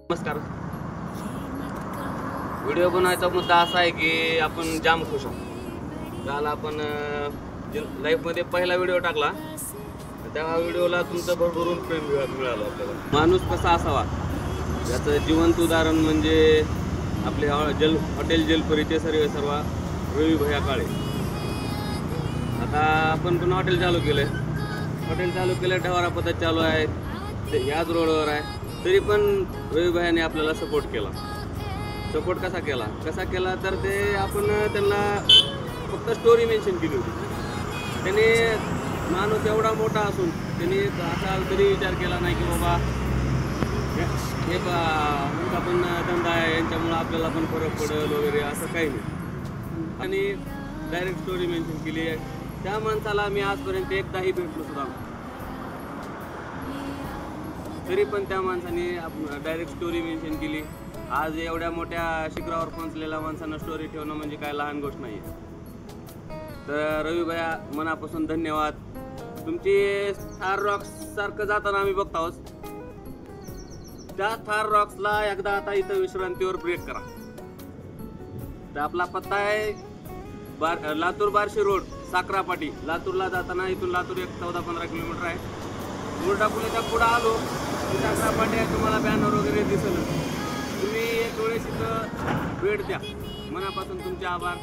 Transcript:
नमस्कार. व्हिडिओ बनवायचा मुद्दा असा आहे की आपण जाम खुश आहोत. काल आपण लाईफमध्ये पहिला व्हिडिओ टाकला, त्या व्हिडिओला तुमचं भरभरून प्रेम मिळालं आपल्याला. माणूस कसा असावा याचं जिवंत उदाहरण म्हणजे आपले हॉटेल जलपरीचे सर्व रवी भैया काळे. आता आपण पण हॉटेल चालू केलं, ढवारा पद्धत चालू आहे, ह्याच रोडवर आहे. तरी पण रवी भैयाने आपल्याला सपोर्ट केला. सपोर्ट कसा केला तर ते आपण त्यांना फक्त स्टोरी मेन्शन केली होती. त्याने माणूस एवढा मोठा असून त्यांनी असा तरी विचार केला नाही की बाबा हे आपण धंदा आहे, यांच्यामुळं आपल्याला पण फरक पडेल वगैरे, असं काही नाही. आणि डायरेक्ट स्टोरी मेन्शन केली आहे. त्या माणसाला मी आजपर्यंत एकदाही भेटलो सुद्धा, तरी पण त्या माणसाने डायरेक्ट स्टोरी मेन्शन केली. आज एवढ्या मोठ्या शिखरावर पोहोचलेल्या माणसांना स्टोरी ठेवणं म्हणजे काय लहान गोष्ट नाही आहे. तर रवी भैया मनापासून धन्यवाद. तुमची थार रॉक्स सारखं जाताना आम्ही बघत आहोत. त्या थार रॉक्सला एकदा आता इथं विश्रांतीवर ब्रेक करा. तर आपला पत्ता आहे लातूर बार्शी रोड, साखरापाटी. लातूरला जाताना इथून लातूर एक 14-15 किलोमीटर आहे. मुरडापुलीच्या पुढं आलो की साखरापाटी आहे, तुम्हाला बॅनर वगैरे दिसेल. तुम्ही एक वेळेस इथं भेट द्या. मनापासून तुमचे आभार.